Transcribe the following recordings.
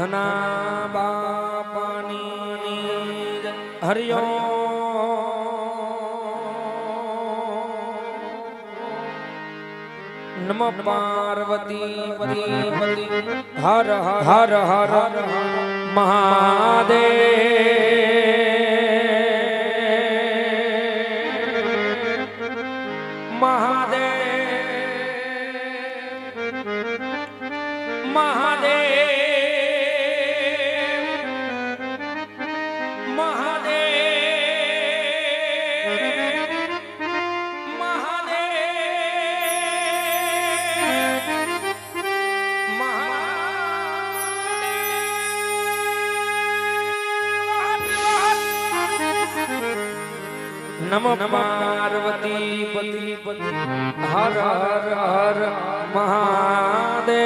ધના બાપાની હરિયો નમ પાર્વતી હર હર હર મહાદેવ મહાદેવ મહાદેવ નમ પાર્વતી પતિ હર હર હર મહાદેવ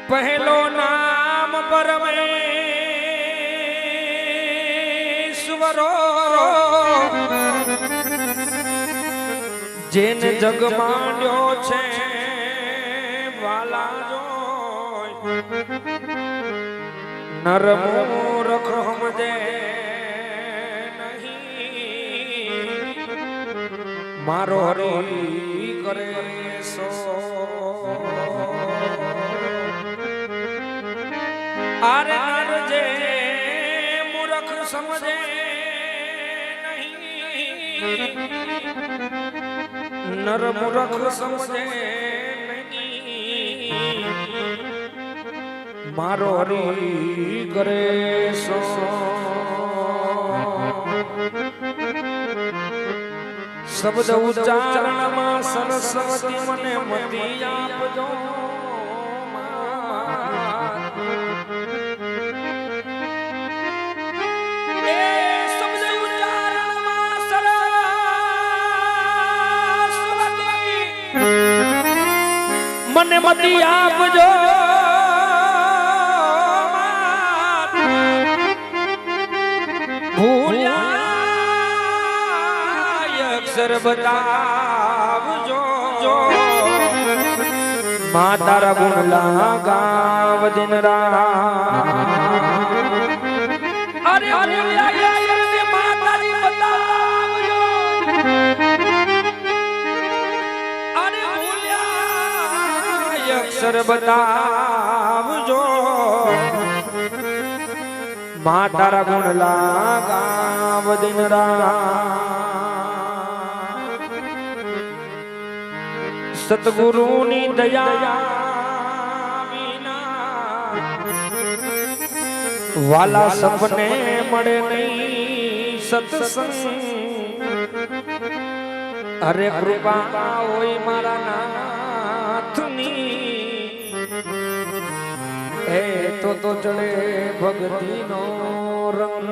પહેલો નામ પરમેશ્વરો જેને જગ માંડ્યો છે નર મૂરખ સમજે નહીં મારો હરી કરે સો આરે નર જે મૂરખ સમજે નહીં નર મૂરખ સમજે મારો હરી કરે સો શબ્દ ઉચ્ચારણમાં સરસ્વતી મને મતી આપજો મને મતી આપજો અક્ષર બતાવજો મા તારા ગુણ ગાવ દિન રાત અરે માતાજી બતાવજો અરે અક્ષર બતાવજો મા તારા ગુણ ગાવ દિન રાત સતગુરુની દયા વિના વાલા સપને મળે નહીં સત્સંગ અરે કૃપા હોય મારા નાથની એ તો ચડે ભક્તિનો રંગ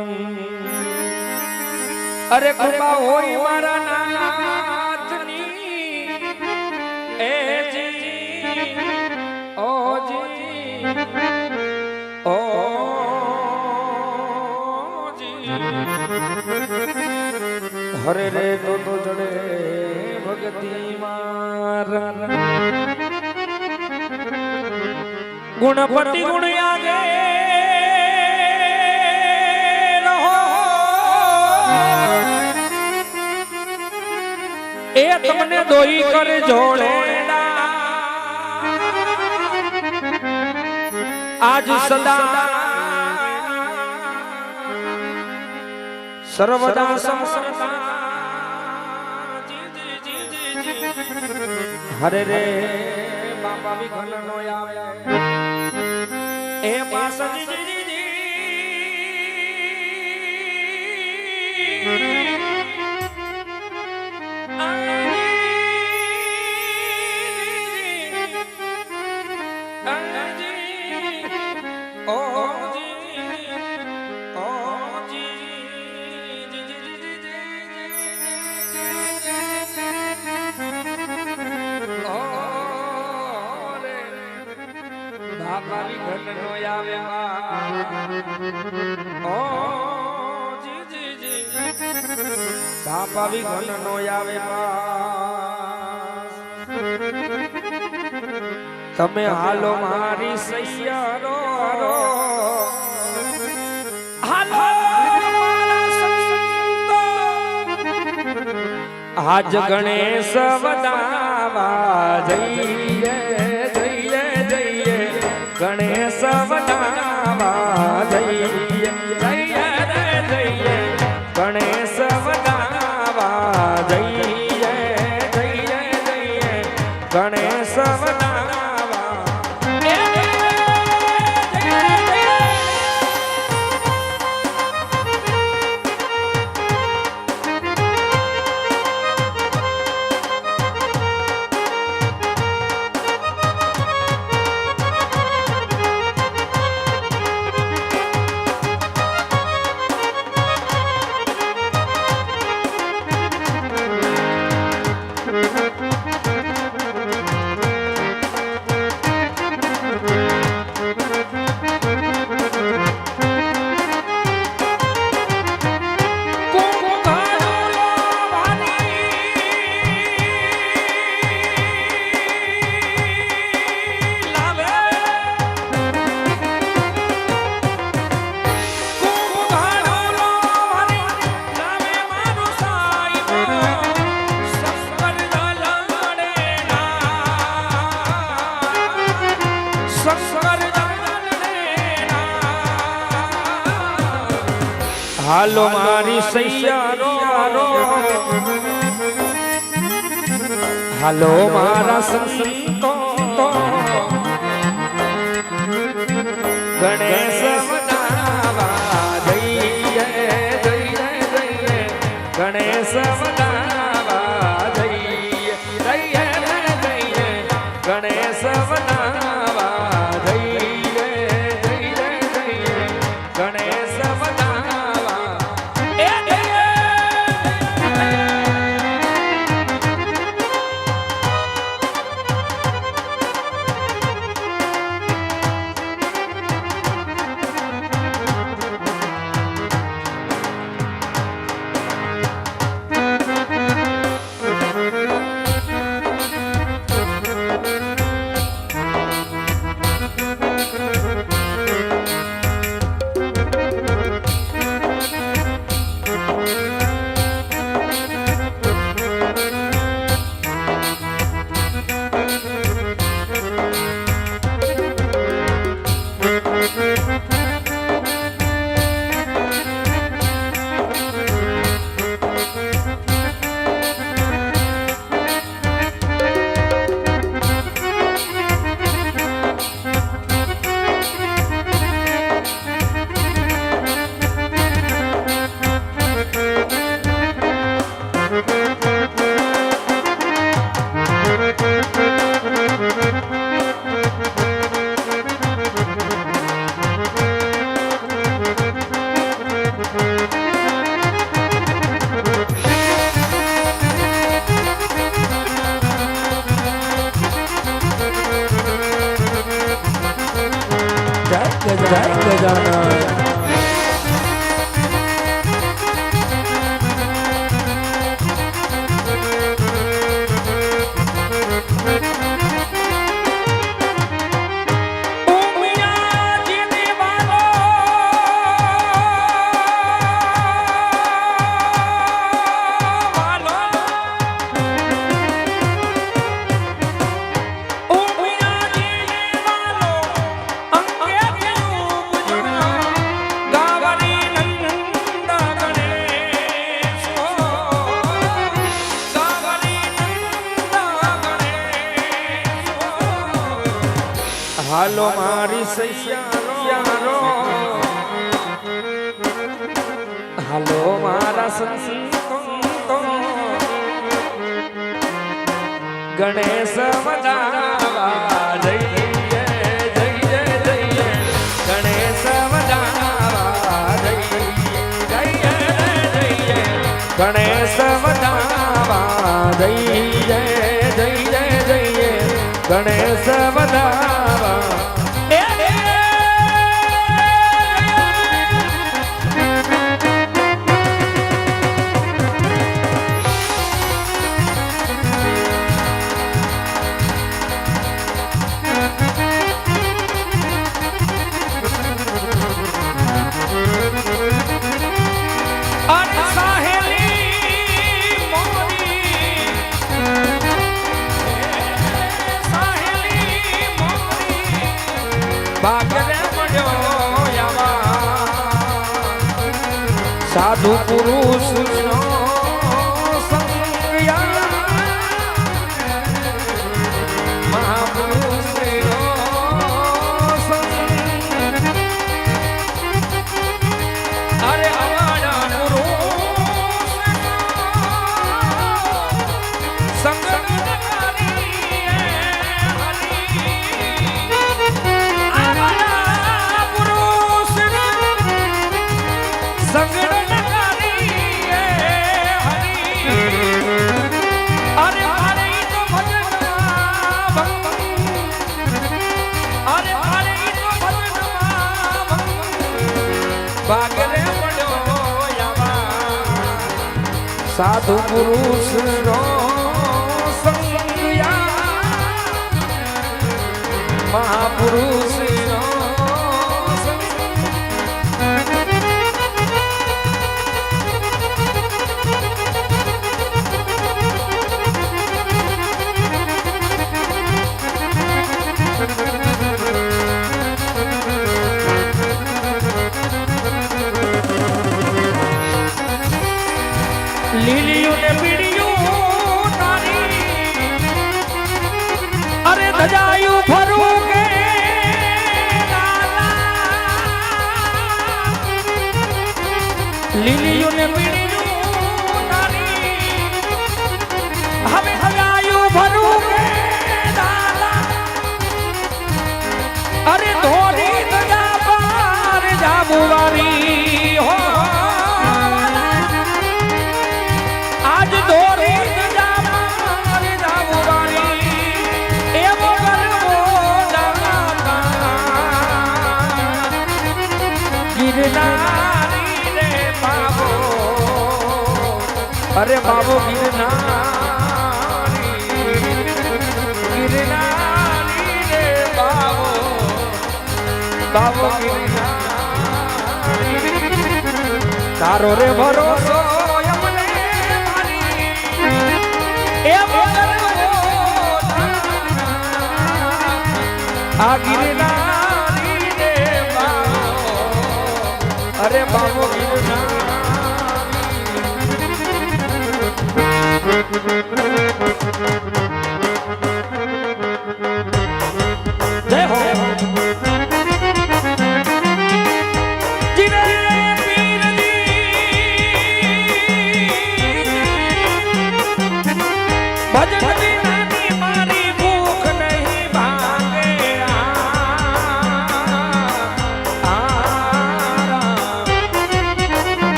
અરે કૃપા હોય મારા નાથની એ જી ઓ જી ઓ જી હરે રે તો જડે ભક્તિ માર ગુણપતિ ગુણ આગે રહો એ તમને દોઈ કર જોડે આજ સદા સર્વદા સમસતા હરે રે બાપા વિઘન નો આવે એ પાસજી બાપા વિઘન નો આવે તમે હાલો મારી સૈયારો હાલો આજ ગણેશ વડાવા જઈએ જઈએ જઈએ ગણેશ વડાવા જઈએ જઈએ જઈએ ગણેશ વડાવા જઈએ જઈએ જઈએ ગણેશ વડાવા હાલો મારી સૈયારો હાલો મારા સંતો ગણેશ વડાવા જઈએ જઈએ જઈએ ગણેશ વડાવા જઈએ જઈએ જઈએ ગણેશ વડાવા જઈએ જઈએ જઈએ ગણેશ ગજાનન હાલો મારી સૈયારો હાલો મારા સંતો ગણેશ વડાવા જઈએ જઈએ જઈએ ગણેશ વડાવા જઈએ જઈએ જઈએ ગણેશ વડાવા જઈએ જઈએ જઈએ ગણેશ વડાવા સાધુ પુરુષ સાધુ પુરુષ નો સંગયા મહાપુરુષ નો લીલિયું ને પીડિયું તારી અરે ધજાયું ફરું કે લીલિયું ને પીડિયું તારી હવે ધજાયું ફરું કે અરે ધોરી ધજા પાર જાબુવારી હો અરે બાબો ગિરનારી રે બાબો બાબો ગિરનારી તારો રે ભરોસો અમને મારી એ આ ગિરનારી રે બાબો અરે બાબો ગિરનારી જય હો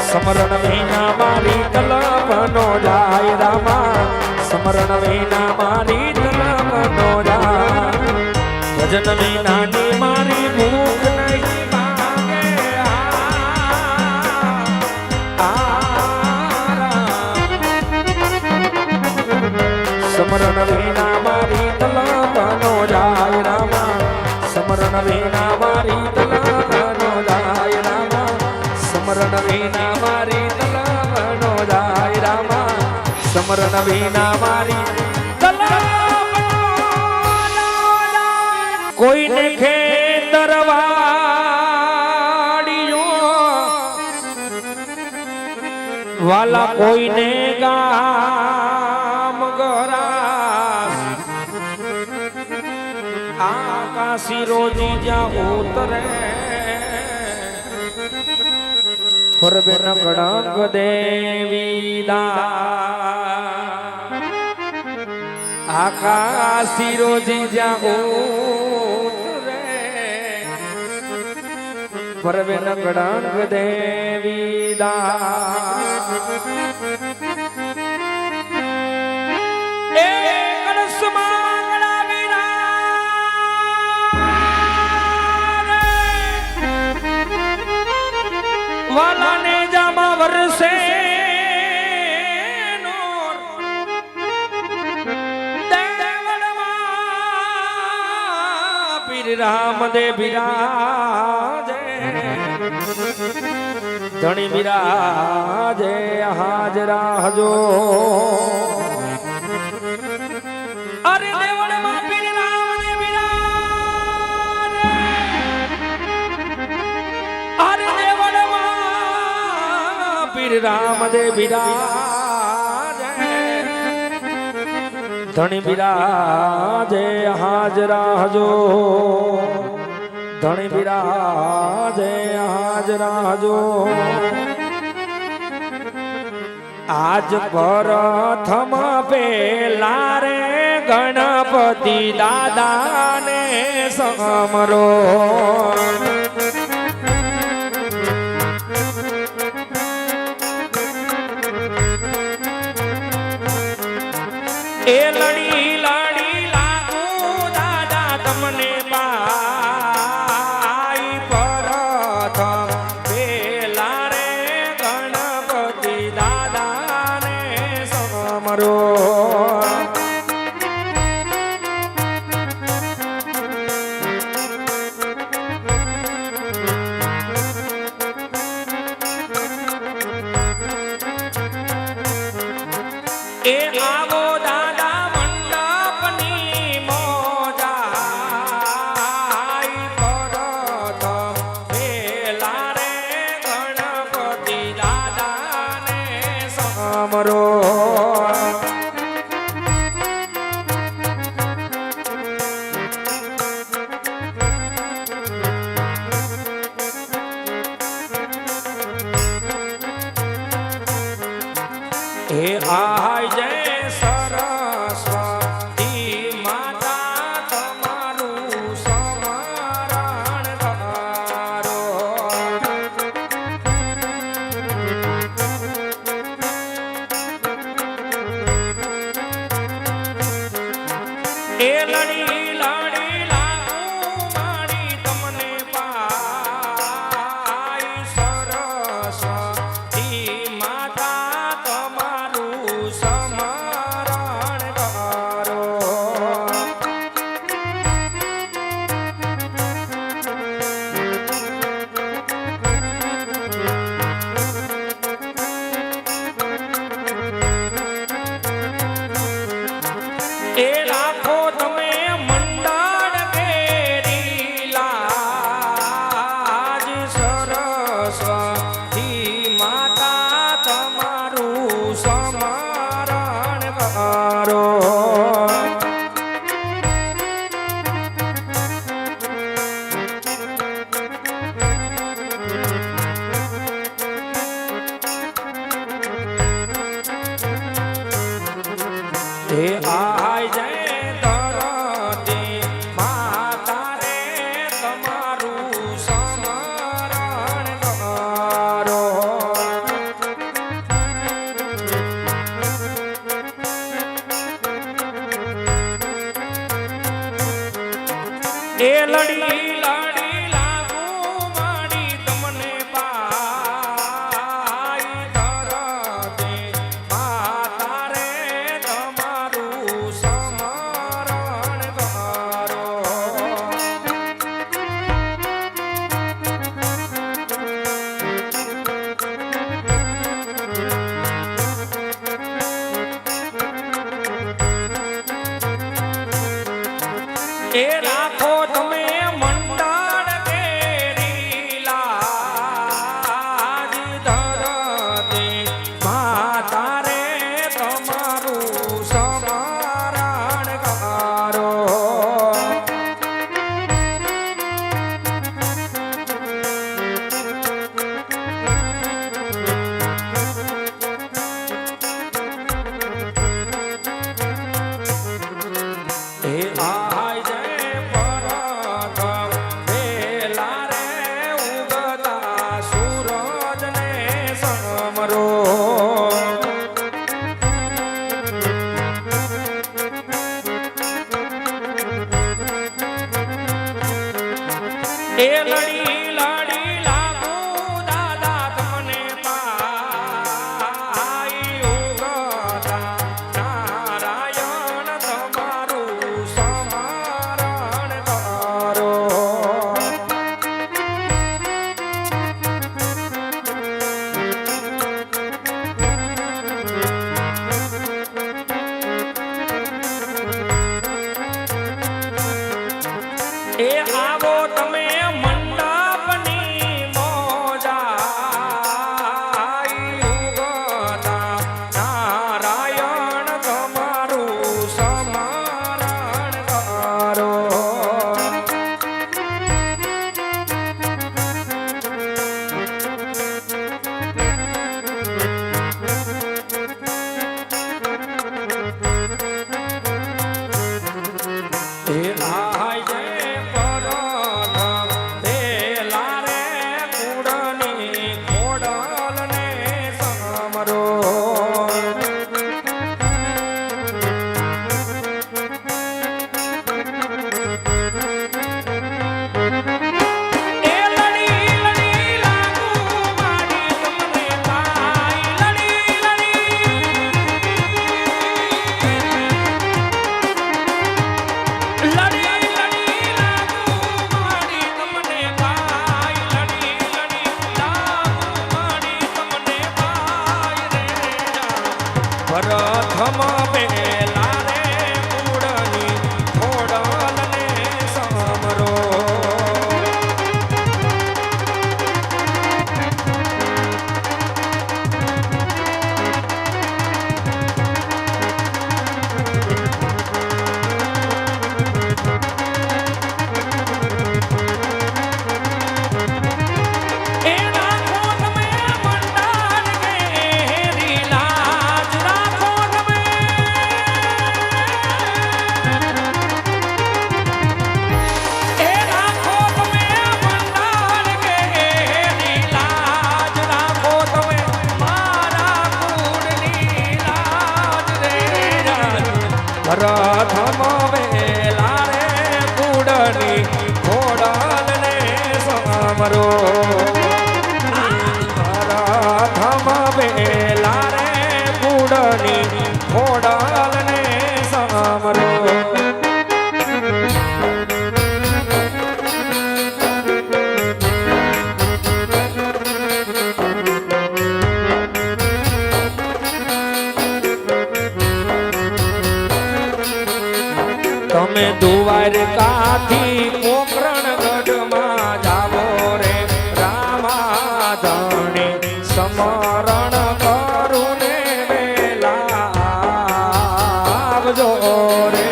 સમરણ વિના મારી તલબ નો જાય રામા સમરણ વિના મારી તલબ નો જાય ભજન વિના ની મારી ભૂખ નહીં ભાગે સમરણ વિના મારી તલબ નો જાય રામા સમરણ વિના મારી તલબ નો જાય રામા સમરણ વિના મારી તલબ નો જાય રામા સમરણ વિના મારી કોઈને ખેતરવાડીઓ વાલા કોઈને ગામ ગરાસ આકાશી રોજી જ્યાં ઉતરે ફરબે નકડંગ દેવી દા આકાશી રોજી જ્યાં ઉતરે ફરબે નકડંગ દેવી દા એ કળશ માંગણા વિના વાલાને જામા વરસે રામ દે બિરાજે ધણી બિરાજે હાજરા હજો અરે દેવળ માં પીર રામ દે બિરાજે અરે દેવળ માં વીર રામદેવ બિરાજે ધણી બિરાજે હાજરા હજો ધણી બિરાજે હાજરા હજો આજ પ્રથમ પેલા રે ગણપતિ દાદાને સમરો એ લડી લડી લાગુ દાદા તમને પાઈ પ્રથમ પેલા રે ગણપતિ દાદાને સમરો એ આવો દાદા મંડપની મોજાઈ પ્રથમ પેલા રે ગણપતિ દાદાને સમરો હે આય જય સરસ્વતી માતા તમારું સ્મરણ કરો એ લડી લડી લાગુ મારી તમને પાઈ સરસ્વતી માતા તમારું સ્મરણ કરો એ લાખો તમે મંડળ કેરી લાજ સરસ્વતી માતા તમારું સ્મરણ કરો હે આય જય ધરતી માતા રે તમારું સ્મરણ કરો એ લડી લડી લાગુ મારી તમને પાઈ ધરતી માતા રે તમારું પ્રથમ બેલા રે કુળની ખોડલને સમરો પ્રથમ વેલા રે કુડની ખોડલને સમરો પ્રથમ વેલા રે કુડની ખોડલને સમરો તમે દ્વારકાથી પોખરણ ગઢમાં જાવો રે રામાધણી સમરણ કરું ને વેલા આવજો રે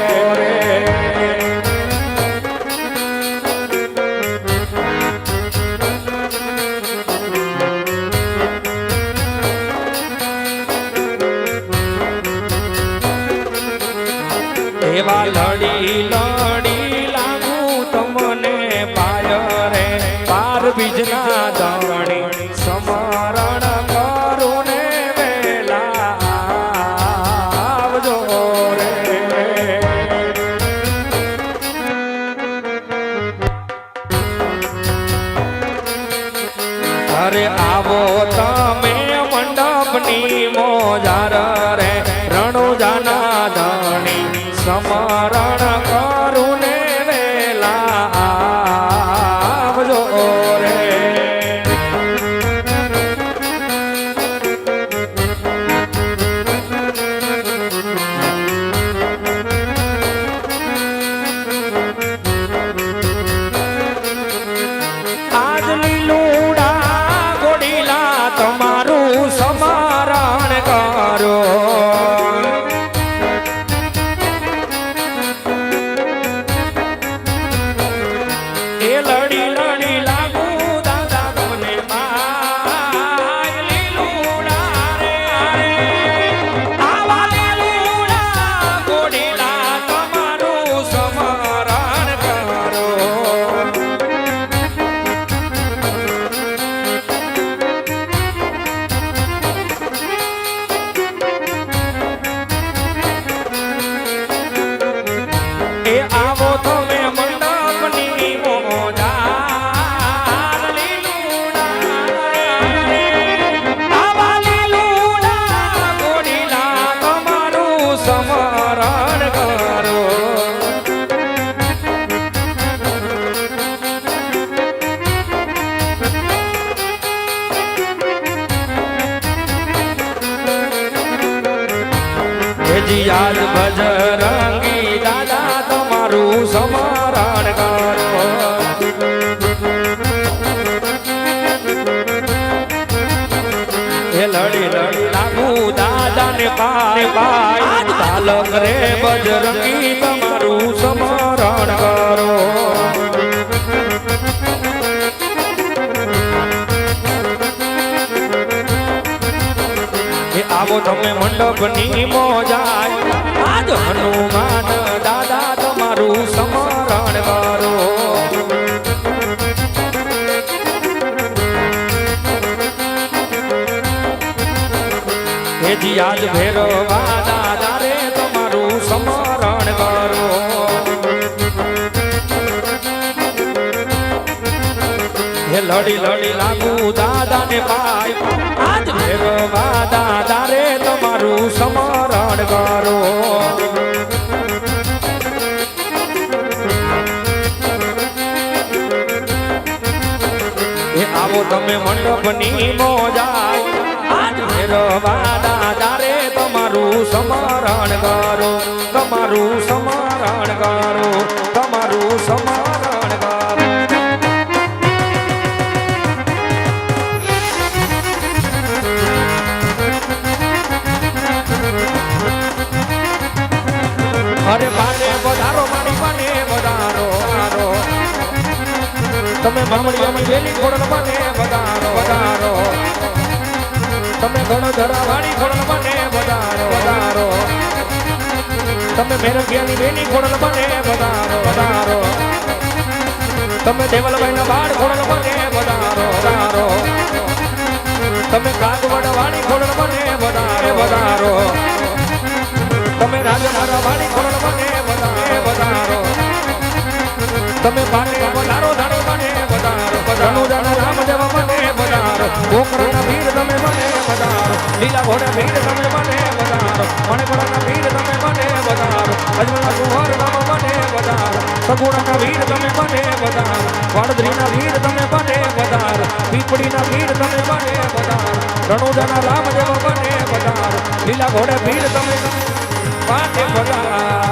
એવા લડી લડી લાગુ તમને પાય રે પાર બીજના ધણી સમરણ કરું ને વેલા આવજો રે અરે આવો તમે મંડપની મોજાર રે રણુજાના ધણી સમરણ કરું ને વેલા આવજો રે આજ લીલુડા ગોડીલા તમારું સમરણ કરો લડી લડી લાગુ દાદા તમને માય લીલુડા રે આવા લીલુડા ગોડીલા તમારું સમરણ કરો એ આવો તમે મંડપની મોજાર લીલુડા આવા લીલુડા ગોડીલા તમારું સમરણ કરો હેજી આજ બજરંગી દાદા તમારું સમરણ કરો એ લડી લડી લાગુ દાદા ને પાય બાલક રે બજરંગી તમારું સમરણ કરો એ આવો તમે મંડપની મોજાય આજ હનુમાન દાદા તમારું સમરણ કરો હેજી આજ ભેરવા દાદા રે તમારું સમરણ કરો હે લડી લડી લાગુ દાદા ને પાય આજ ભેરવા દાદા રે તમારું સમરણ કરો આવો તમે મંડપની મોજાય આજ ભેરવા દાદા રે તમારું તમારું સમારણ કરો, તમારું સમારણ કરો, તમારું સમારણ કરો. અરે બાને વધારો મારી બાને વધારો વધારો, તમે મામડિયાની વેલી ખોડલ મને વધારો વધારો, તમે ઘણો ધરાવાળી ખોડલ મને વધારો વધારો, તમે મેરખિયાની વેલી ખોડલ મને વધારો વધારો, તમે દેવલભાઈના બાળ ખોડલ મને વધારો વધારો, તમે કાગવડ વાળી ખોડલ મને વધારો વધારો, તમે રાજમારા વાળી ખોડલ મને વધારો વધારો, તમે બાને વધારો ધારો મને વધારો ધનુજાના રામદેવ મને વધારો, ગોકર્ણના વીર તમે મને વધારો, લીલા ઘોડા વીર તમે મને વધારો, મણિપુરના વીર તમે મને વધારો, અજમલના કુંવર રામ મને વધારો, સગુણાના વીર તમે મને વધારો, વાડદરીના વીર તમે મને વધારો, પીપળીના વીર તમે મને વધારો, રણુજાના રામદેવ મને વધારો, લીલા ઘોડા વીર તમે મને વધારો.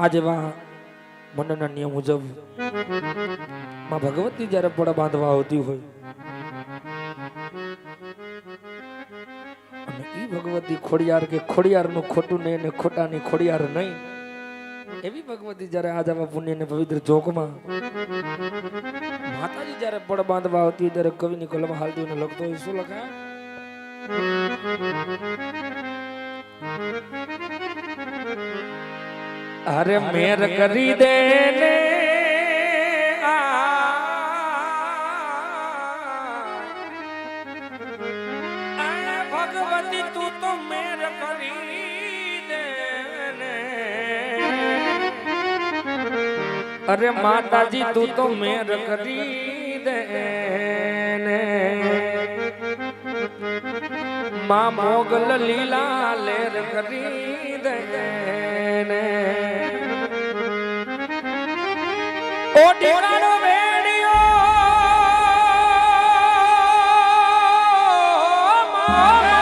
આજે મનના નિયમ મુજબ માં ભગવતી જ્યારે પડ બાંધવા આવતી હોય અને ઈ ભગવતી ખોડિયાર કે ખોડિયારનું ખોટું નહીં અને ખોટાની ખોડિયાર નહીં એવી ભગવતી જ્યારે આ જવા પુણ્ય ને પવિત્ર ચોકમાં માતાજી જ્યારે પડ બાંધવા આવતી હોય ત્યારે કવિની કલમ હાલતી હોય લખતો હોય શું લખાય? અરે મેર કરી દે ને ભગવતી તું તો મેર કરી દે ને, અરે માતાજી તું તો મેર કરી દે ને, માં મોગલ લીલા લેર કરી દે ને, ઓ ડીરાનો વેડિયો મારે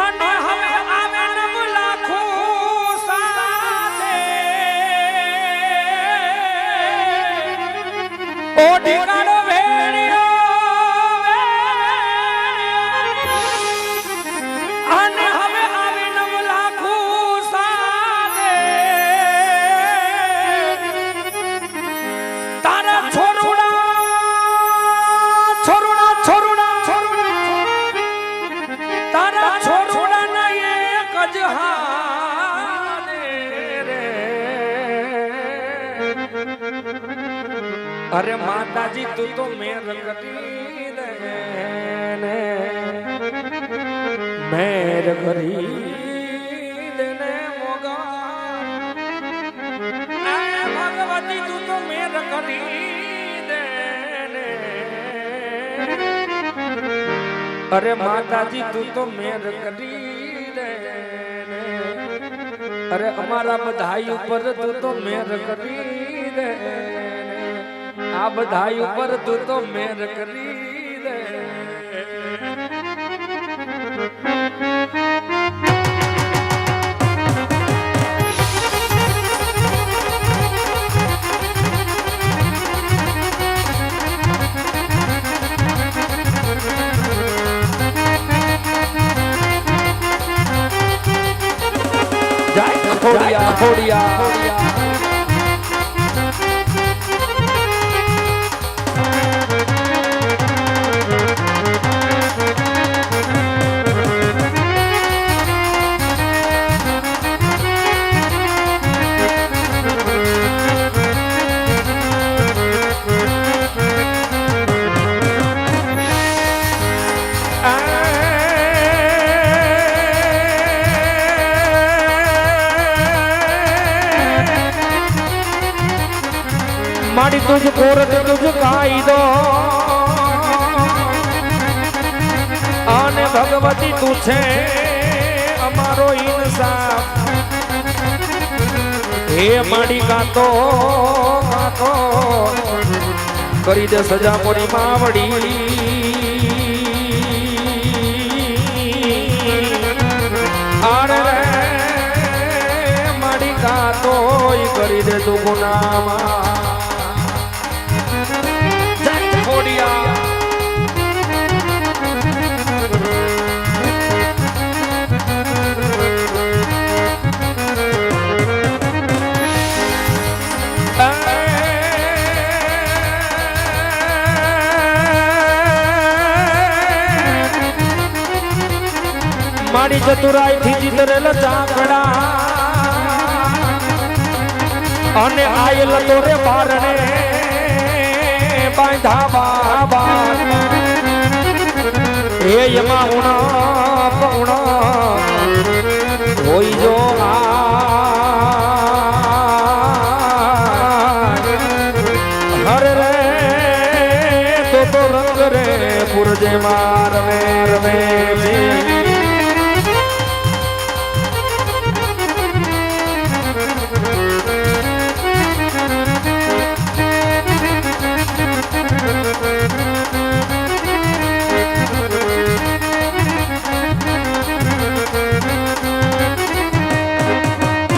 અને હવે આવે નવ લાખો સાલે, ઓ ડીરાનો વેડિયો અને હવે આવે નવ લાખો સાલે, તારા છોરુડા છોરુડા છોરુડા તારા છોરુડા ના એક જ હાલે રે, અરે માતાજી તું તો મેર કરી દે ને, મેર કરી દે ને મોગા, ભગવતી તું તો મેર કરી દે ને, અરે માતાજી તું તો મેર કરી દે ને, અરે અમારા બધાઈ ઉપર તું તો મેર કરી દે ને, આ બધાઈ ઉપર તું તો મેર કરી દે. જય ખોડિયા ખોડિયા माड़ी तुझ कोरत तुझ कायदो आने भगवती तू छे अमारो इंसाफ हे माड़ी गातो करी दे सजा मोरी मावड़ी आरे माड़ी गातो करी दे तू गुनामा खोड़िया माड़ी चतुराई थी जीतरेल चाकड़ा अने आयल तोरे बारणे बांधा बाबा हे यमा हुणा पहुणा होई जो हर रे तो रंग रे पुरजे मार वे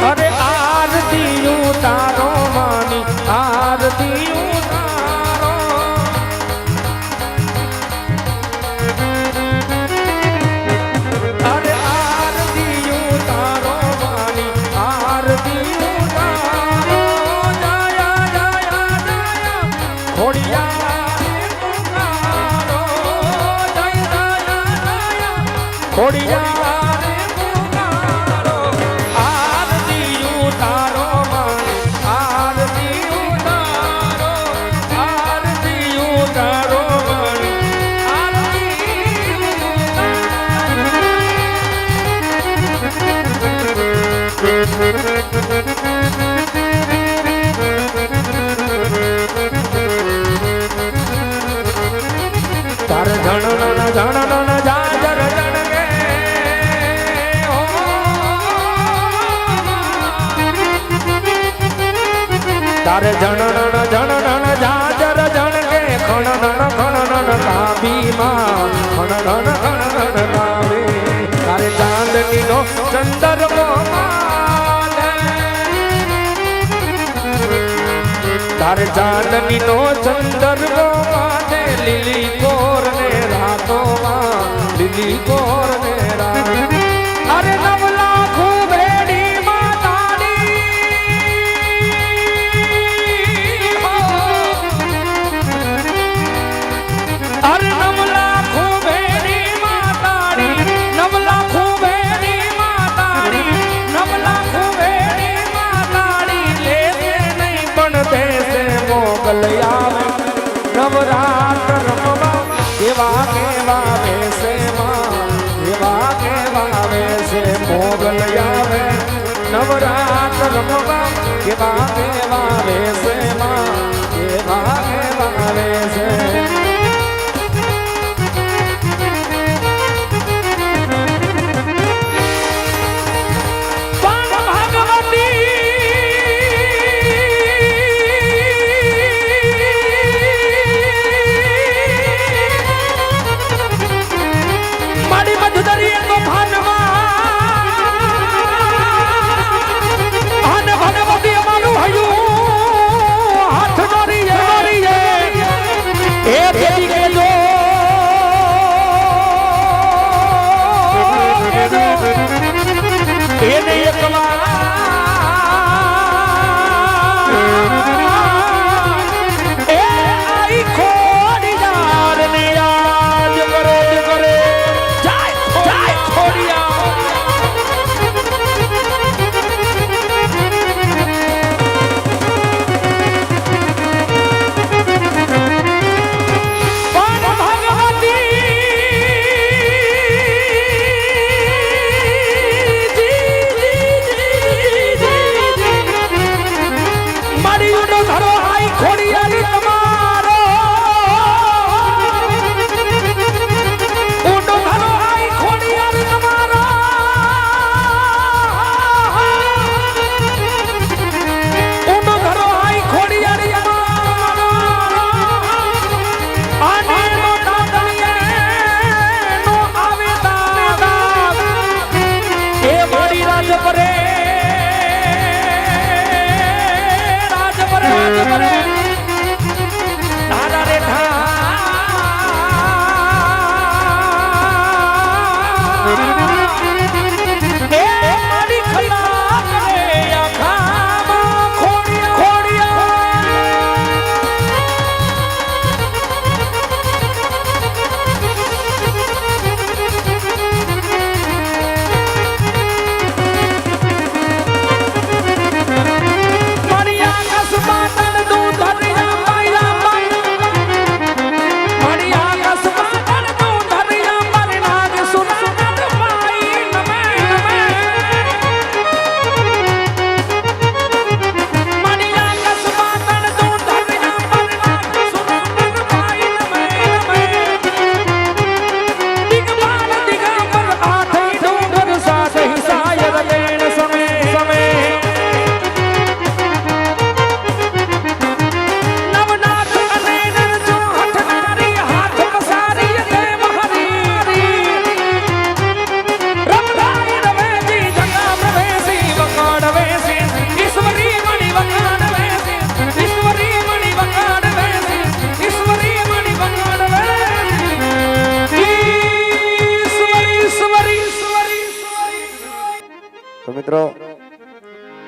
अरे आरती उतारो मानी आरती उतारो अरे आरती उतारो मानी आरती उतारो जाया जाया जाया खोड़िया खोड़िया तारे झण जाजर जनगे तारे झण जाजर जनगे खण काबी मां खण काबी तारे चांदनी नो चंद्रमा तारे चांदनी नो चंद्रमा माने लीली कोर ने रातो लीली कोर ने रात अरे नवला खूबेड़ी माताड़ी अरे नवला खूबेड़ी माताड़ी नवला खूबेड़ी माताड़ी नवला खूबेड़ी माताड़ी ले नहीं बनते से मोगल आवे नवरात्र रमवा केवा केवा वैसे मां केवा केवा वैसे मोगल आवे नवरात्र रमवा केवा केवा वैसे मां केवा केवा वैसे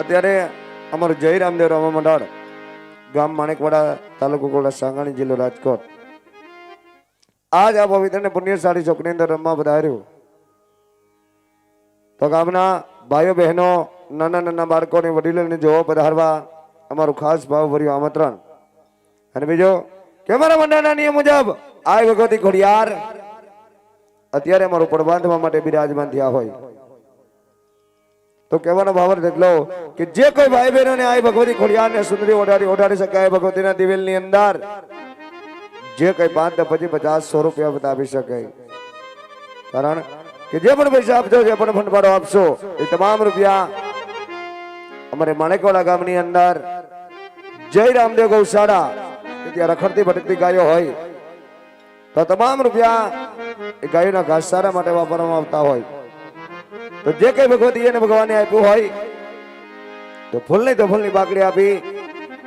અત્યારે અમારું જય રામદેવ રમા મંડળ ગામ માણેકવાડા તાલુકો કોલા સાંગાણી જિલ્લો રાજકોટ આજ આ પવિત્ર ને પુણ્યશાળી ચોકની અંદર રમવા પધાર્યું તો ગામના ભાઈઓ બહેનો નાના નાના બાળકોને વડીલોને જોવા પધારવા અમારું ખાસ ભાવભર્યું આમંત્રણ અને બીજો કે અમારા મંડળના નિયમ મુજબ આ ભગવતી ખોડિયાર અત્યારે અમારું પડ બાંધવા માટે બિરાજમાન થયા હોય તો કહેવાનો ભાવ એટલો કે જે કોઈ ભાઈ બહેનોને આ ભગવતી ખોડિયારને સુંદરી ઓઢાડી શકાય ભગવતીના દિવેલની અંદર જે કઈ 5 પછી 50 100 રૂપિયા બતાવી શકાય કારણ કે જે પણ પૈસા આપશો જે પણ ફંડવાળો આપશો એ તમામ રૂપિયા અમારે માણેકવાડા ગામની અંદર જય રામદેવ ગૌશાળા ત્યાં રખડતી ભટકતી ગાયો હોય તો તમામ રૂપિયા એ ગાયોના ઘાસચારા માટે વાપરવામાં આવતા હોય તો જે કઈ ભગવતી એને ભગવાને આપ્યું હોય તો ફૂલની બાકડી આપી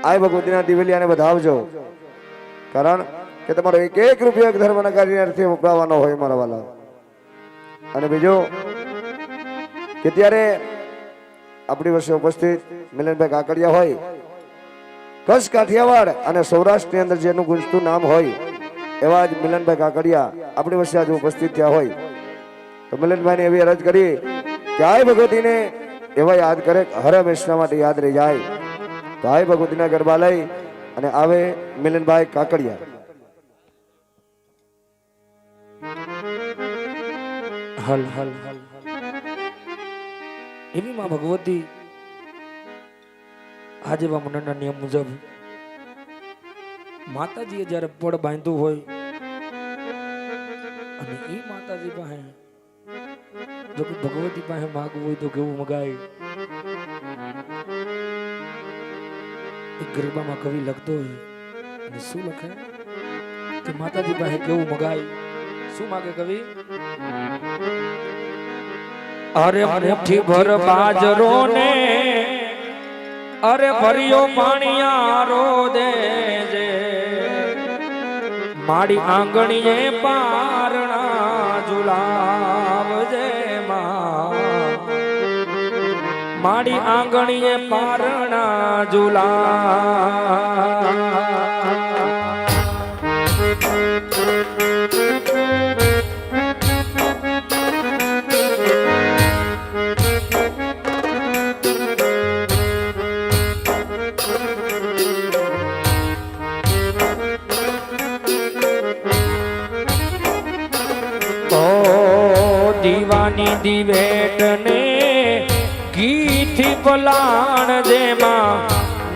આ ભગવતીના દિવેલિયાને વધાવજો કારણ કે તમારો એક રૂપિયો ધર્મના કાર્યથી વપરાવાનો હોય મારા વાલા અને બીજો કે ત્યારે આપણી વર્ષે ઉપસ્થિત મિલનભાઈ કાકડિયા હોય કચ્છ કાઠિયાવાડ અને સૌરાષ્ટ્રની અંદર જેનું ગુંજતું નામ હોય એવા જ મિલનભાઈ કાકડિયા આપણી વર્ષે આજે ઉપસ્થિત થયા હોય તો મિલનભાઈને એવી અરજ કરી કે આ ભગવતીને એવા યાદ કરે હર હંમેશા માટે યાદ રહી જાય તો આ ભગવતીના ગરબા લઈ અને આવે મિલનભાઈ કાકડિયા હલ હલ હલ એવી માં ભગવતી આજે મંડળના નિયમ મુજબ માતાજીએ જ્યારે પડ બાંધ્યું હોય અને એ માતાજી પાસે જો કે ભગવતી પાસે માગવું હોય તો કેવું મગાય એક ગરબામાં કવિ લખતો હોય અને શું લખે કે માતાજી પાસે કેવું મગાય શું માગે કવિ અરે મુઠ્ઠી ભર બાજરો ને અરે ભર્યો પાણીયારો દેજે માડી આંગણીએ પારણા ઝુલાવજે માડી આંગણીએ પારણા ઝુલા દીવાની દિવેટ ને ગીથી પલાણ જેમાં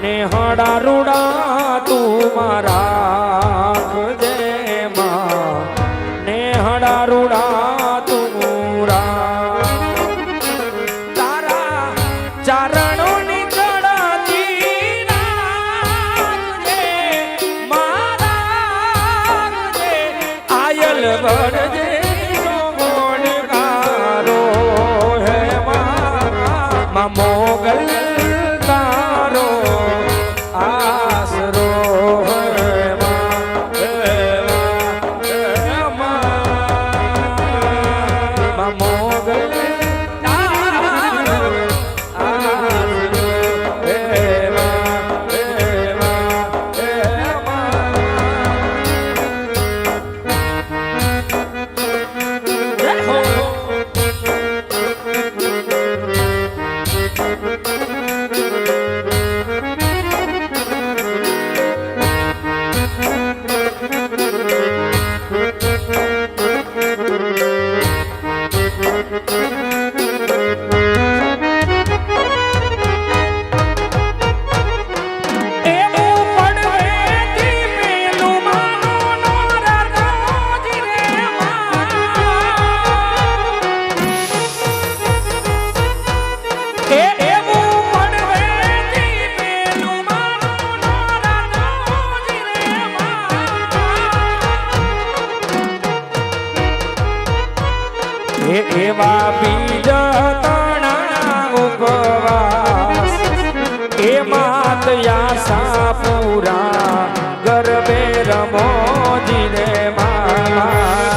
ને હડા રૂડા તું મારા જેમાં ને હડા રૂડા તું તારા ચારણો ની ચડાતી મારા આયલ વડજે મોગલ તારો આસરો મોગલ એવા બીજ તણા ઉપવાસ એ માત યાસા પૂરા ગરબે રમોજી રે મામા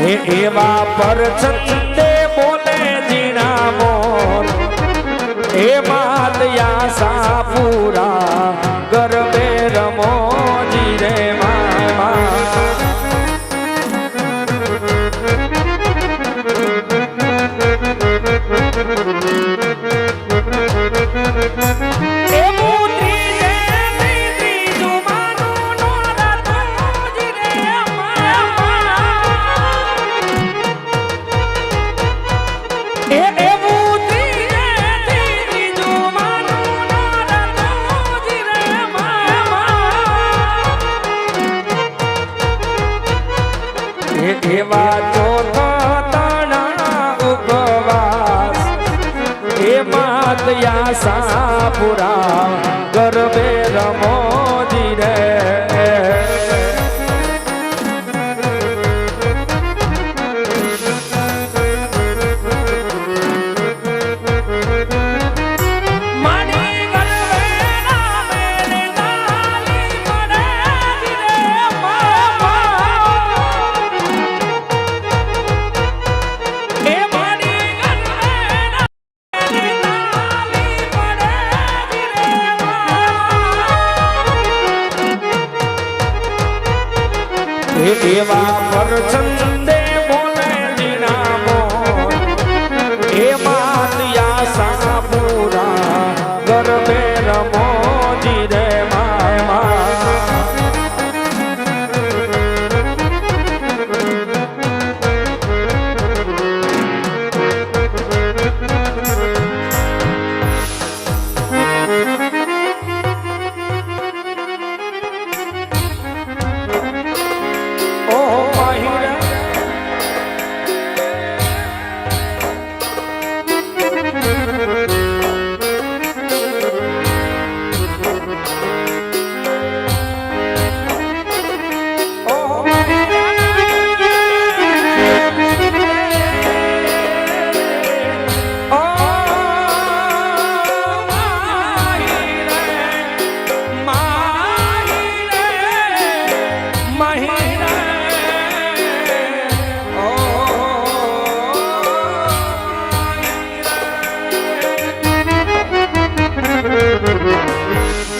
એવા પર છંદે બોલે જીણા મોર એ માતયા સાપુરા ગરબે રમો જીરે એવા ચોથા તાણા ઉપવાસ એ માતયા સાપુરા ગરબે રમોજી રે એવા પર છંદે બોલે જીણા મોર એ માતયા સાપુરા ગરબે રમોજી રે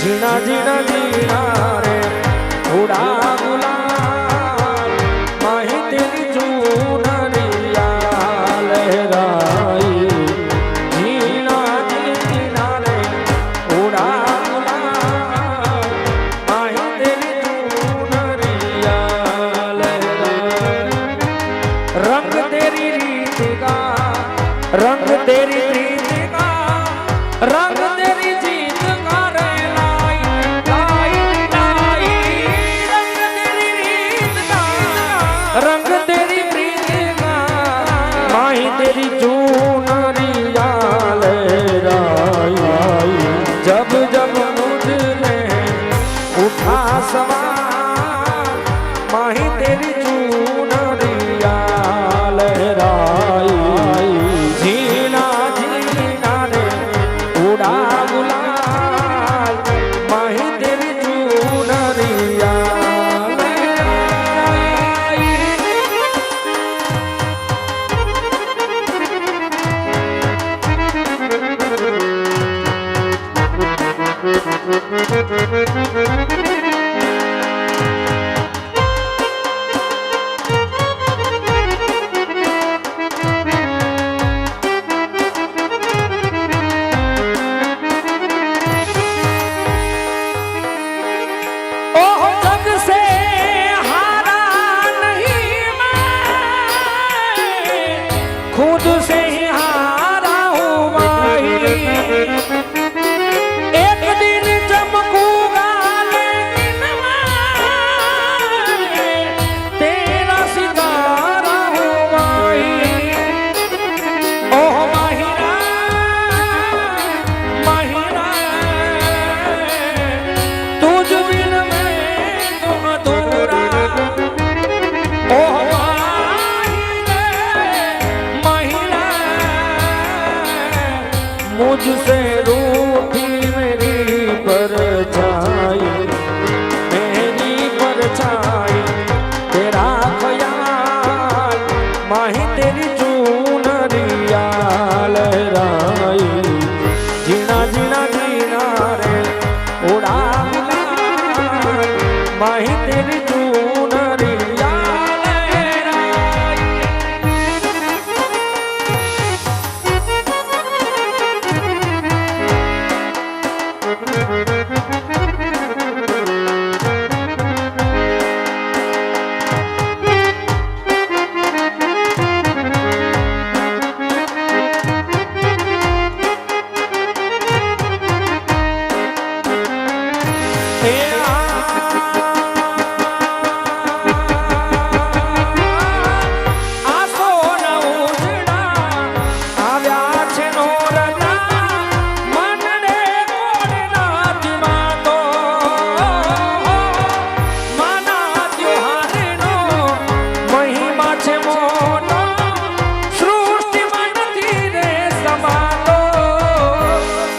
જીણા જીણા જીણા રે ઉડા ગુલાલ માહી તેરી ચૂનરિયા લહેરાઈ જીણા જીણા રે ઉડા ગુલાલ માહી તેરી ચૂનરિયા લહેરાઈ રંગ તેરી રીત કા રંગ તેરી રીત કા રંગ તેરી જીત કા रंग तेरी प्रीत का माही तेरी चूनरिया लहराई जब जब मुझने उठा सवार माही तेरी चूनरिया लहराई जीना जीना रे उड़ा गुलाल माही तेरी चूनरिया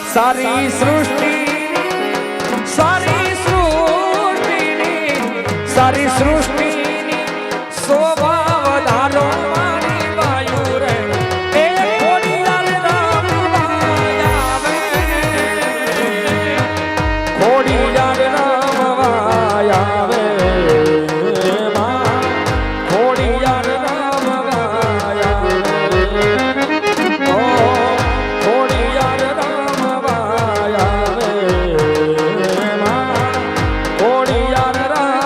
સારી સૃષ્ટિ સારી સૃષ્ટિ શોભા વધારો મારી વાયુ રે એ ખોડિયાર રામ આવે ખોડિયાર રામ આવે ખોડિયાર રામ આવે ઓ ખોડિયાર રામ આવે ખોડિયાર રામ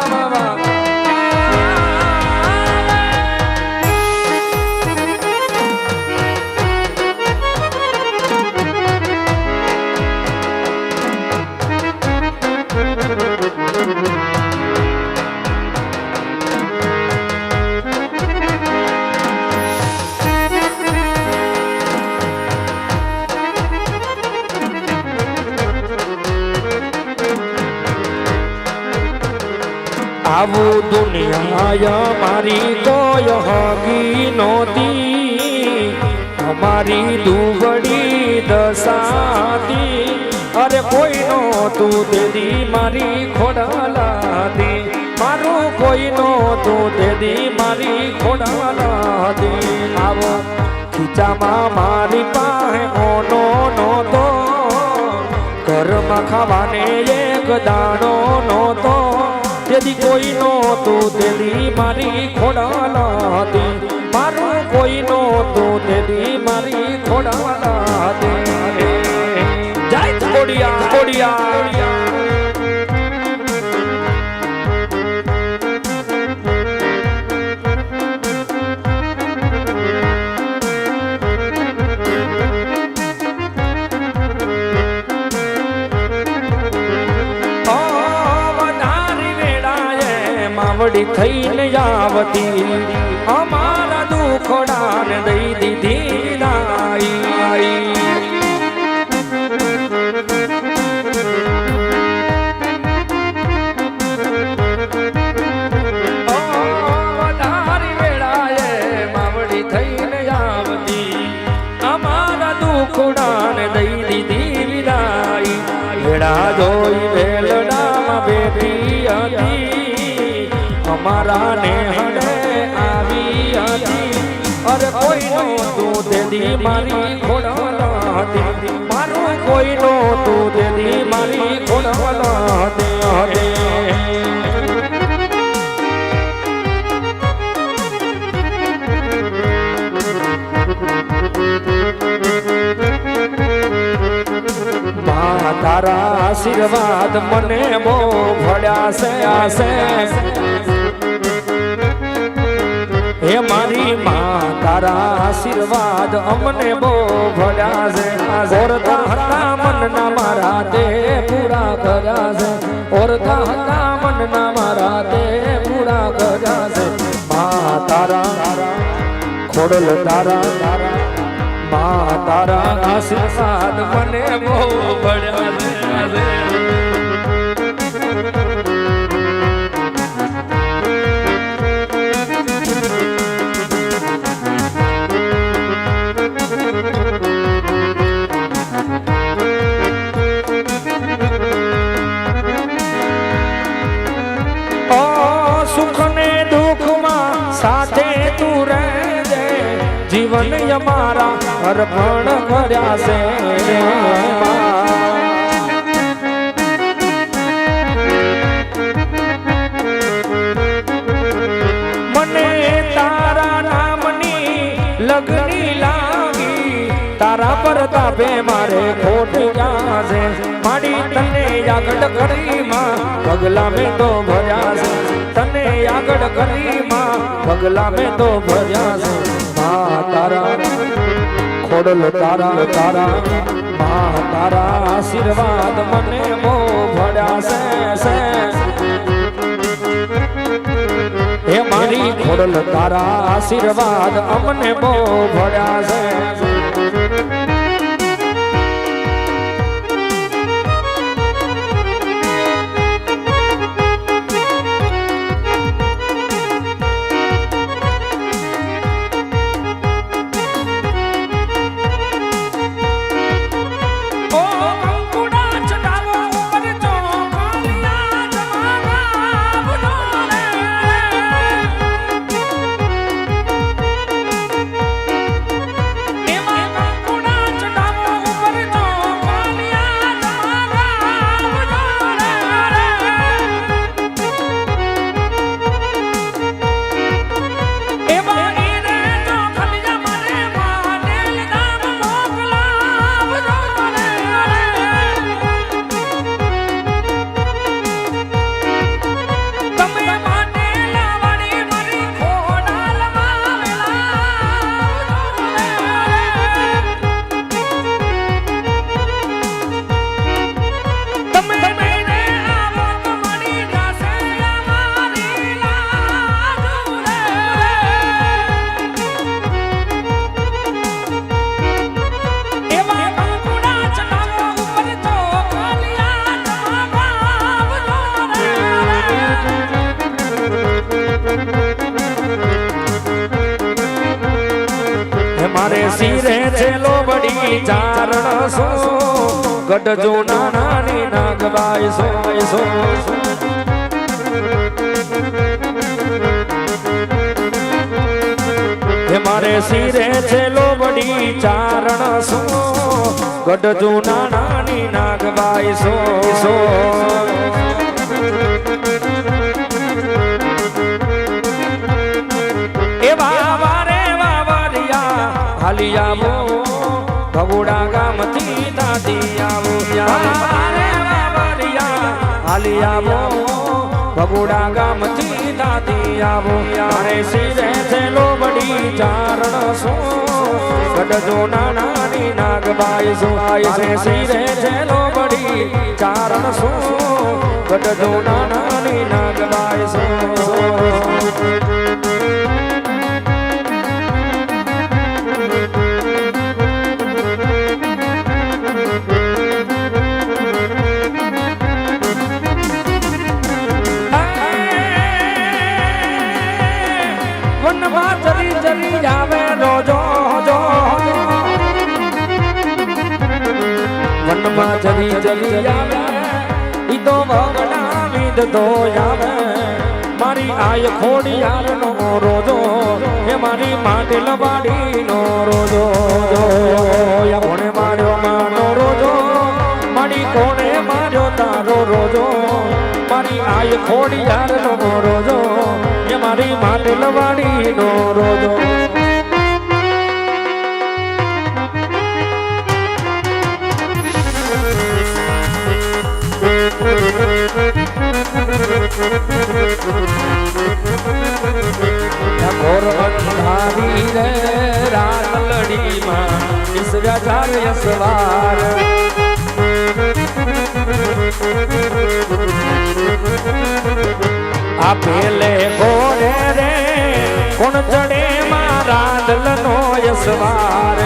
આવું દુનિયા મારી કોઈ હગી નહોતી અમારી દુબળી દશાતી અરે કોઈ નહોતું તેદી મારી ખોડાલાતી મારું કોઈ નહોતું તેદી મારી ખોડાલાતી આવો ખીચામાં મારી પાસે ઓનો નહોતો ઘરમાં ખાવાને એક દાણો નહોતો તેદી કોઈ નહોતું તેદી મારી ખોડાલાતી મારું કોઈ નહોતું તેદી મારી ખોડાલાતી જય ખોડિયા ખોડિયા માવડી થઈને આવતી અમારા દુખડાને દઈ દીધી નાઈ વધારી વેળાએ માવડી થઈને આવતી અમારા દુખડાને દઈ દીધી વિદાઈ વેળા જોઈ વેલડામાં બેઠી હતી અમારા ને હડે આવી હતી અરે કોઈ નહોતું તેદી મારી ખોડાલાતી મારું કોઈ નહોતું તેદી મારી ખોડાલાતી તારા આશીર્વાદ મને બહુ ભળ્યા છે આશે હે મારી માં તારા આશીર્વાદ અમને બહુ ભળ્યા છે ઓરતા હતા મનના મારા તે પૂરા કર્યા છે ઓરતા હતા મનના મારા તે પૂરા કર્યા છે માં તારા ખોડલ તારા માં તારા આશીર્વાદ મને બહુ ભળ્યા છે જીવન અમારા અર્પણ કર્યા છે મને તારા નામની લગની લાગી તારા પર તાપે મારે ખોટ ગયા છે માડી તને આગળ કરી માં પગલા મેં તો ભર્યા છે તને આગળ કરી માં પગલા મેં તો ભર્યા છે તારા ખોડલ તારા તારા આશીર્વાદ મને બહુ ભળ્યા છે હે મારી ખોડલ તારા આશીર્વાદ અમને બહુ ભળ્યા છે સો ગઢજો નાની નાગબાઈ સો મારે શિરે છે લોબડી ચારણ સો ગઢજો નાની નાગબાઈ સો એવા વારે વાવરિયા હાલી આવો ભગોડા ગામથી દાદી આવો વારે વાવરિયા હાલી આવો ભગોડા ગામથી દાદી આવો મારે શિરે છે લોબડી ચારણ સો ગઢજો નાની નાગબાઈ સો છે શિરે છે લોબડી ચારણ સો ગઢજો નાની નાગબાઈ સો વનમાં ચલી ચલી આવે રોજો જો વનમાં ચલી ચલી આવે ઈ તો ભગના વિદ તો આવે મારી આય ખોડિયાર નો રોજો હે મારી માટે લવાડી નો રોજો કોણે માર્યો માનો રોજો મારી કોણે માર્યો તારો રોજો મારી આય ખોડિયાર નો રોજો એ મારી માટે લવાડી નો રોજો ઘોર અંધારી રે રાત લડીમાં ઈશ્વર ચાર્ય સવાર આ પેલે ઘોડે રે કોણ ચડે મારા દલનો યસવાર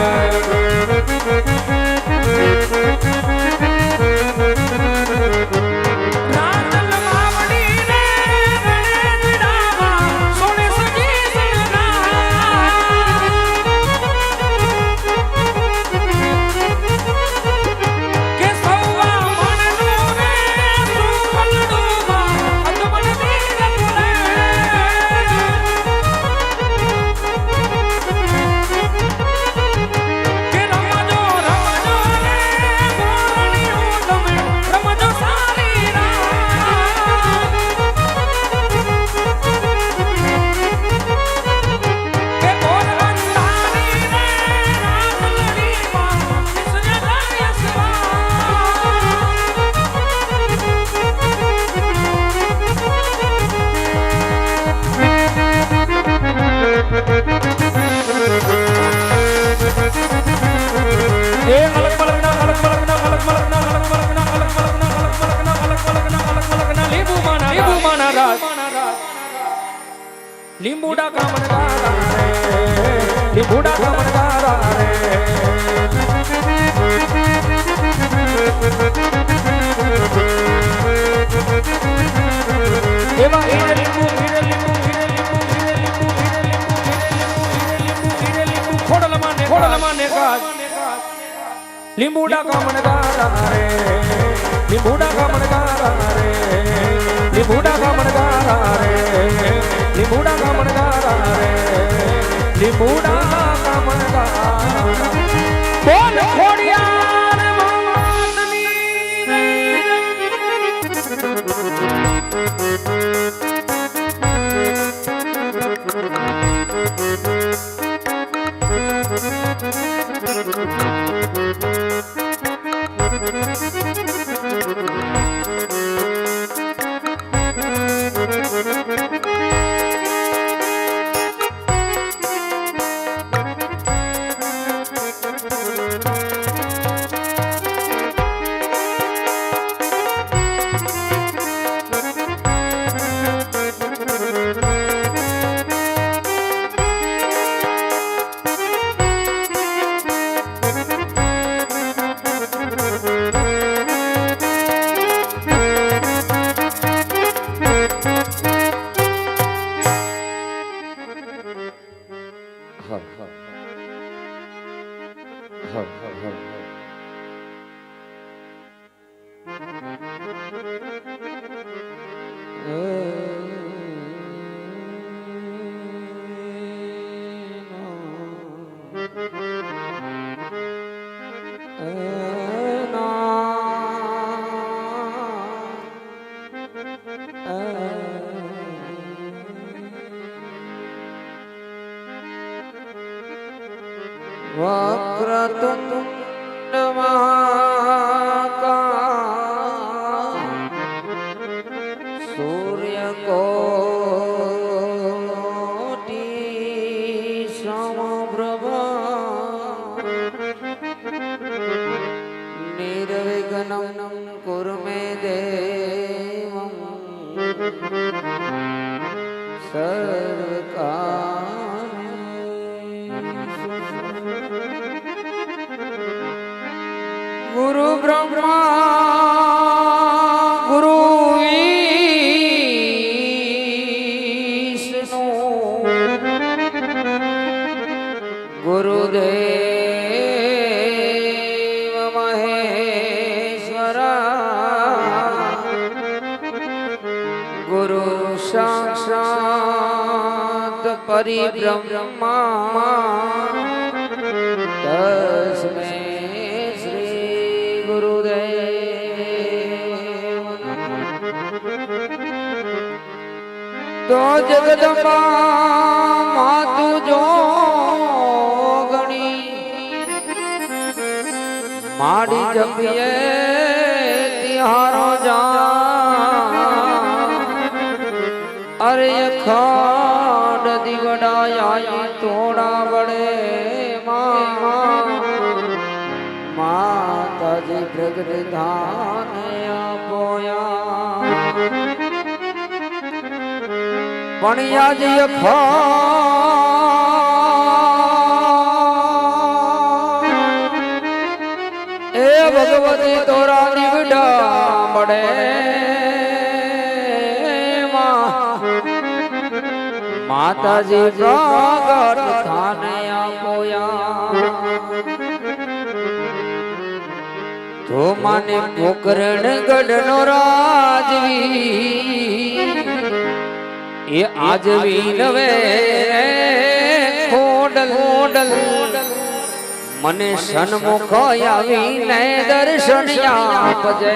લીંબુડા કામણગારા રે લીંબુડા કામણગારા રે એવા લીંબુ ખોડલમાને ગાજ લીંબુડા કામણગારા રે લીંબુડા કામણગારા રે લીંબુડા કામણગારા રે લીંબુડા કામણગારા રે લીંબુડા કામણગારા બોલ ખોડિયાર માતની રે વક્રતુંડ મહાકાય સૂર્યકોટી સમપ્રભા નિર્વિઘ્નં કુરુ મે દેવં ગુરુ બ્રહ્મા ગુરુ વિષ્ણુ ગુરુદેવ મહેશ્વરા ગુરુ સાક્ષાત પરિબ્રહ્મા તસ્મૈ તો જગદંબા માતુ જોગણી માડી જપીએ તિહારો જા અરે ખાડ દીવડાયા તોડા વડે માતાજી પ્રગટ ધાન આપોયા પણિયાજી એ ભગવતી તોરા નીવડા મળે માતાજી પ્રગટ થાન આપોયા તો માને પોકરણ ગઢનો રાજવી એ આજવી નવે ખોડલ મને સન્મુખ આવીને દર્શન આપજે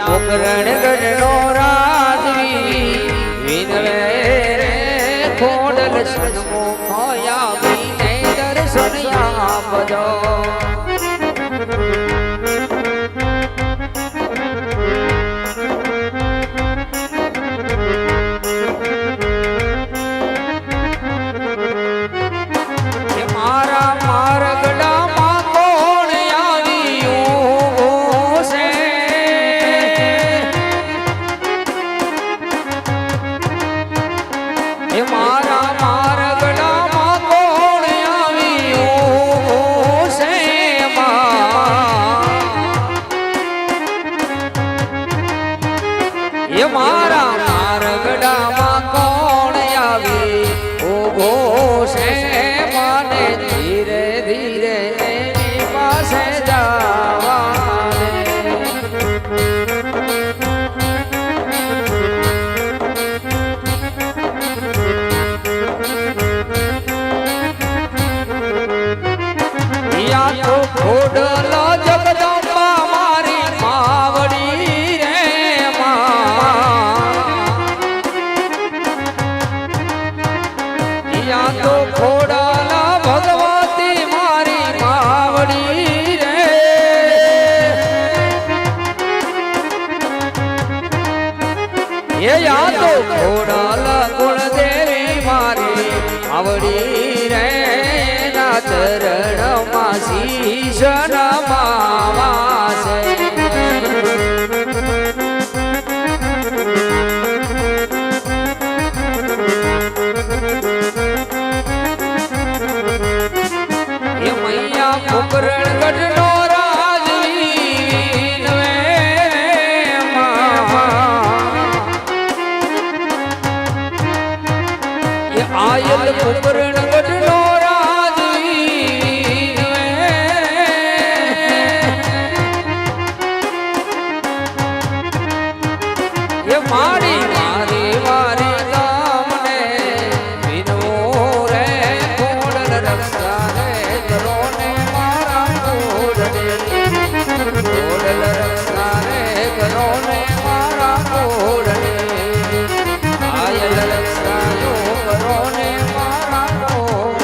પોકરણ ગઢનો રાજવી વિનવે ખોડલ સન્મુખ આવીને દર્શન આપજો ખોડલો જગદંબા મારી માવડી રે યા તો ખોડલા ભગવતી મારી માવડી રે એ યા તો ખોડલા કુળદેવી મારી માવડી રે ના ચરણમાં શીશ નમાવા છે એ મૈયા પોકરણ ગઢનો રાજવી નવે એ મારી મારી મારી તમને વિનવો રે ખોડલ રક્ષા રે કરો ને મારા ખોડલ રક્ષા રે કરો ને મારા ખોડલ આયલ રક્ષાયો કરો ને મારા ખોડલ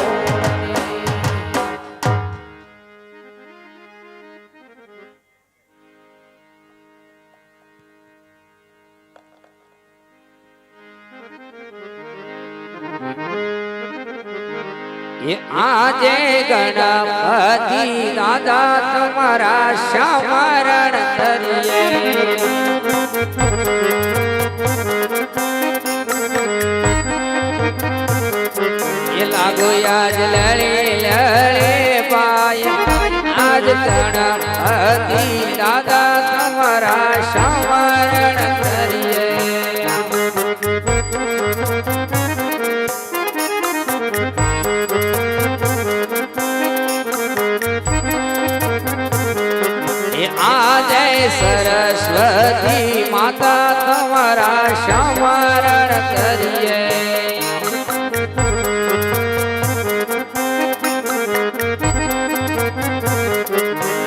એ આજે ગણપતિ દાદા તમારા શામરણ કરીએ એ લાગો આજ લડે લડે પાય આજ ગણપતિ દાદા તમારા શામરણ કરીએ સરસ્વતી માતા તમારા શામરણ કરીએ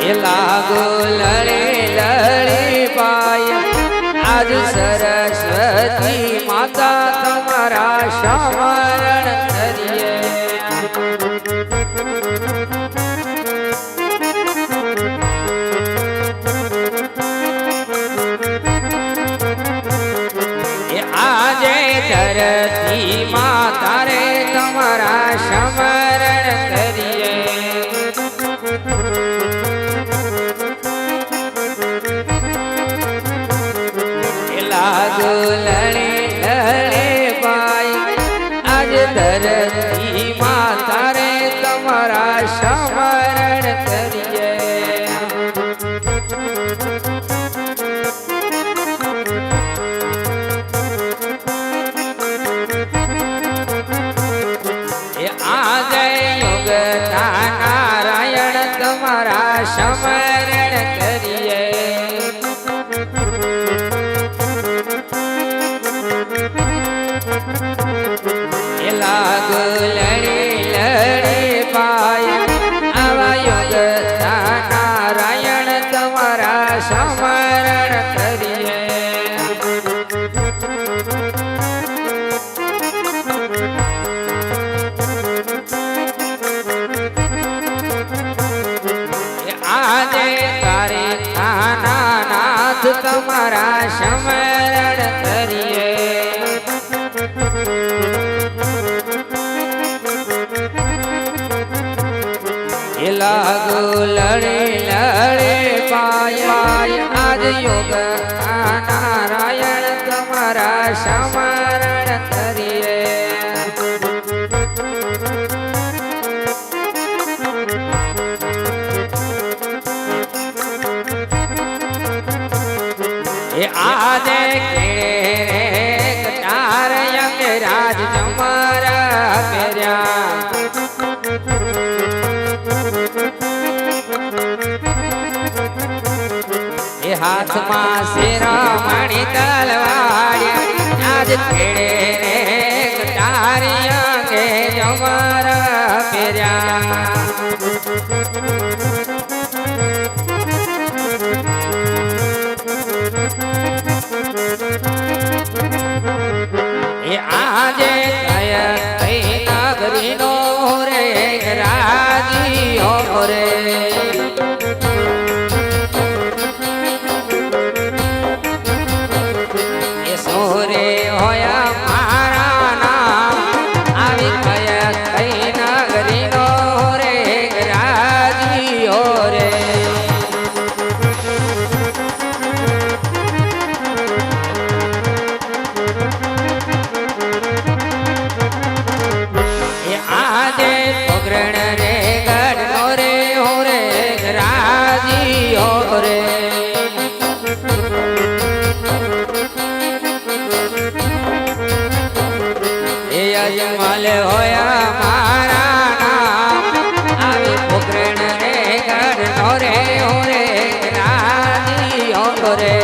એ લાગો લડે લડે પાય આજ સરસ્વતી માતા તમારા શામરણ કરીએ ધરતી માતા રે તમારા સમરણ કરીએ લાગો લડે લડે પાય આજ ધરતી માતા રે તમારા સમરણ કરીએ નારાયણ તમારા સમરણ કરીએ એ લાગો લડે લડે પાય આવા યોગ નારાયણ તમારા સમરણ કરીએ તમારા સમરણ કરીએ એ લાગો લડે લડે પાય આજ યોગ નારાયણ તમારા સમરણ કરીએ આજે કેળે કટાર અંગે રાજ તમારા કર્યા એ હાથમાં શિરોમણી તલવાર આજ કેળે કટાર અંગે તમારા કર્યા આજે કઈ નગરી નો રે રાજીઓ રે એ સોરે હોયા મારા નામ આવી કઈ નગરી નો રે રાજીઓ રે અજમલ હોયા મારા નામ આવી પોકરણ રે ઘર રે ઓરે રાજી રે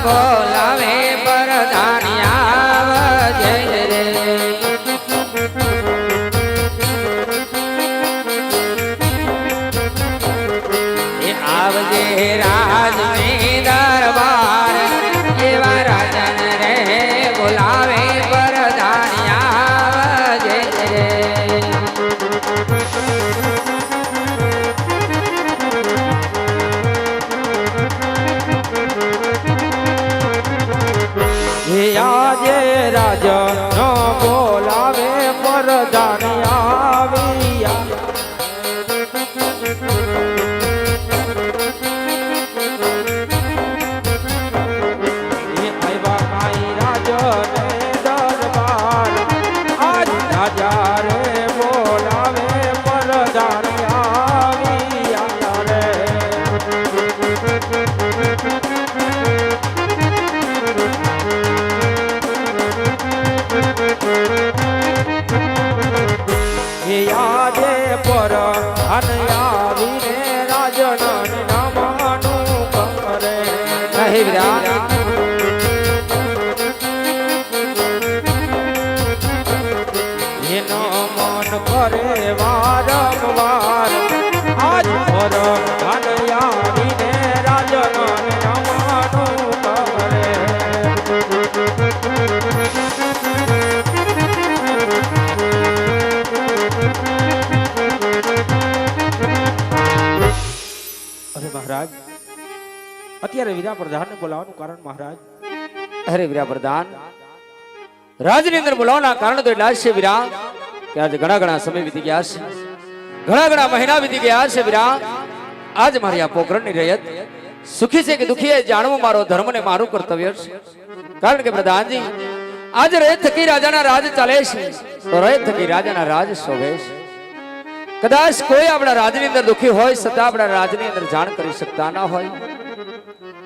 બોલાવે પરધાની આવજે રે એ આવજે રાજની દરબાર એવા રાજન રે બોલાવે પરધાની આવજે રે આજે રાજા બોલાવે પરધાની આવ્યા એ આવ્યા કાઈ રાજને દરબાર આજ રાજા રે બોલાવે પરધાની આવ્યા રે આજે પર આવીને રાજન નામાનું કરે નહીં એનો મન કરે વારંવાર આજ પર આવીને રાજન નામાનું કરે અરે મહારાજ અત્યારે વીરા પ્રધાન ને બોલાવવાનું કારણ મહારાજ અરે વીરા પ્રધાન રાજની અંદર બોલાવવાના કારણ તો એટલા છે વીરા કે આજે ઘણા સમય વીતી ગયા છે ઘણા મહિના વીતી ગયા છે વીરા આજ મારી આ પોકરણની રયત સુખી છે કે દુખી છે જાણવું મારો ધર્મ ને મારું કર્તવ્ય છે કારણ કે પ્રધાનજી આજ રયત થકી રાજાના રાજ ચાલે છે તો રયત થકી રાજાના રાજ શોભે છે કદાચ કોઈ આપણા રાજની અંદર દુખી હોય છતાં આપણા રાજની અંદર જાણ કરી શકતા ના હોય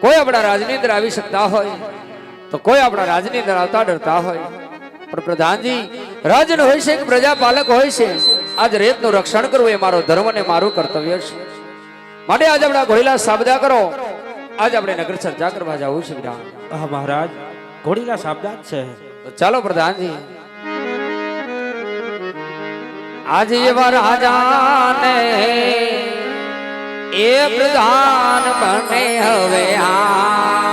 કોઈ આપણા રાજની અંદર આવી શકતા હોય તો કોઈ આપણા રાજની અંદર આવતા ડરતા હોય પણ પ્રધાનજી રાજન હોય છે કે પ્રજાપાલક હોય છે આજ રેતનું રક્ષણ કરવું એ મારો ધર્મ ને મારું કર્તવ્ય છે માટે આજે આપણા ઘોડીલા સાબદા કરો આજે આપણે નગર ચર્ચા કરવા જવું છે વિરામ હા મહારાજ ઘોડીલા સાબદાન છે તો ચાલો પ્રધાનજી આજે એવા રાજાને એ પ્રધાન બને હવે આ